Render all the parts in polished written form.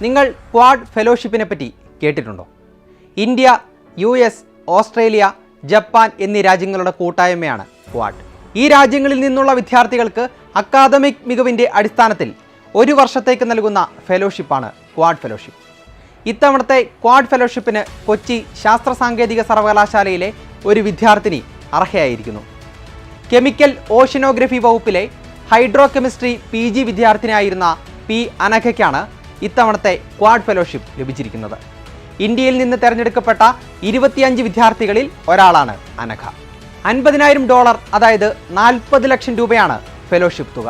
നിങ്ങൾ ക്വാഡ് ഫെലോഷിപ്പിനെ പറ്റി കേട്ടിട്ടുണ്ടോ? ഇന്ത്യ, US, ഓസ്ട്രേലിയ, ജപ്പാൻ എന്നീ രാജ്യങ്ങളുടെ കൂട്ടായ്മയാണ് ക്വാഡ്. ഈ രാജ്യങ്ങളിൽ നിന്നുള്ള വിദ്യാർത്ഥികൾക്ക് അക്കാദമിക് മികവിൻ്റെ അടിസ്ഥാനത്തിൽ ഒരു വർഷത്തേക്ക് നൽകുന്ന ഫെലോഷിപ്പാണ് ക്വാഡ് ഫെലോഷിപ്പ്. ഇത്തവണത്തെ ക്വാഡ് ഫെലോഷിപ്പിന് കൊച്ചി ശാസ്ത്ര സാങ്കേതിക സർവകലാശാലയിലെ ഒരു വിദ്യാർത്ഥിനി അർഹയായിരിക്കുന്നു. കെമിക്കൽ ഓഷ്യനോഗ്രഫി വകുപ്പിലെ ഹൈഡ്രോ കെമിസ്ട്രി PG വിദ്യാർത്ഥിനിയായിരുന്ന P. അനഘയ്ക്കാണ് ഇത്തവണത്തെ ക്വാഡ് ഫെലോഷിപ്പ് ലഭിച്ചിരിക്കുന്നത്. ഇന്ത്യയിൽ നിന്ന് തിരഞ്ഞെടുക്കപ്പെട്ട 25 വിദ്യാർത്ഥികളിൽ ഒരാളാണ് അനഘ. $50,000 അതായത് 40 ലക്ഷം രൂപയാണ് ഫെലോഷിപ്പ് തുക.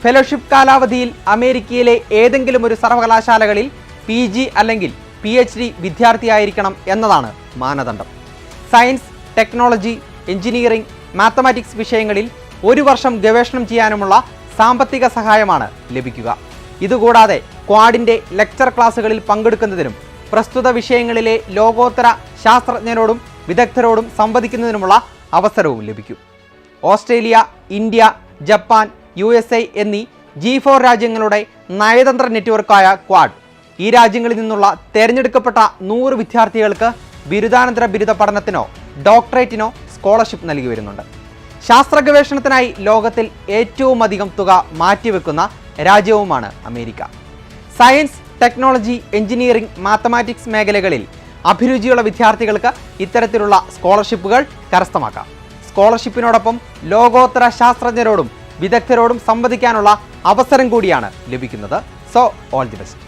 ഫെലോഷിപ്പ് കാലാവധിയിൽ അമേരിക്കയിലെ ഏതെങ്കിലും ഒരു സർവകലാശാലകളിൽ PG അല്ലെങ്കിൽ PhD വിദ്യാർത്ഥിയായിരിക്കണം എന്നതാണ് മാനദണ്ഡം. സയൻസ്, ടെക്നോളജി, എഞ്ചിനീയറിംഗ്, മാത്തമാറ്റിക്സ് വിഷയങ്ങളിൽ ഒരു വർഷം ഗവേഷണം ചെയ്യാനുമുള്ള സാമ്പത്തിക സഹായമാണ് ലഭിക്കുക. ഇതുകൂടാതെ ക്വാഡിൻ്റെ ലെക്ചർ ക്ലാസുകളിൽ പങ്കെടുക്കുന്നതിനും പ്രസ്തുത വിഷയങ്ങളിലെ ലോകോത്തര ശാസ്ത്രജ്ഞരോടും വിദഗ്ധരോടും സംവദിക്കുന്നതിനുമുള്ള അവസരവും ലഭിക്കും. ഓസ്ട്രേലിയ, ഇന്ത്യ, ജപ്പാൻ, USA എന്നീ G4 രാജ്യങ്ങളുടെ നയതന്ത്ര നെറ്റ്വർക്കായ ക്വാഡ് ഈ രാജ്യങ്ങളിൽ നിന്നുള്ള തിരഞ്ഞെടുക്കപ്പെട്ട 100 വിദ്യാർത്ഥികൾക്ക് ബിരുദാനന്തര ബിരുദ പഠനത്തിനോ ഡോക്ടറേറ്റിനോ സ്കോളർഷിപ്പ് നൽകി വരുന്നുണ്ട്. ശാസ്ത്ര ഗവേഷണത്തിനായി ലോകത്തിൽ ഏറ്റവും അധികം തുക മാറ്റിവെക്കുന്ന രാജ്യവുമാണ് America. Science, technology, engineering, mathematics മേഖലകളിൽ അഭിരുചിയുള്ള വിദ്യാർത്ഥികൾക്ക് ഇത്തരത്തിലുള്ള സ്കോളർഷിപ്പുകൾ കരസ്ഥമാക്കാം. സ്കോളർഷിപ്പിനോടൊപ്പം ലോകോത്തര ശാസ്ത്രജ്ഞരോടും വിദഗ്ധരോടും സംവദിക്കാനുള്ള അവസരം കൂടിയാണ് ലഭിക്കുന്നത്. So all the best.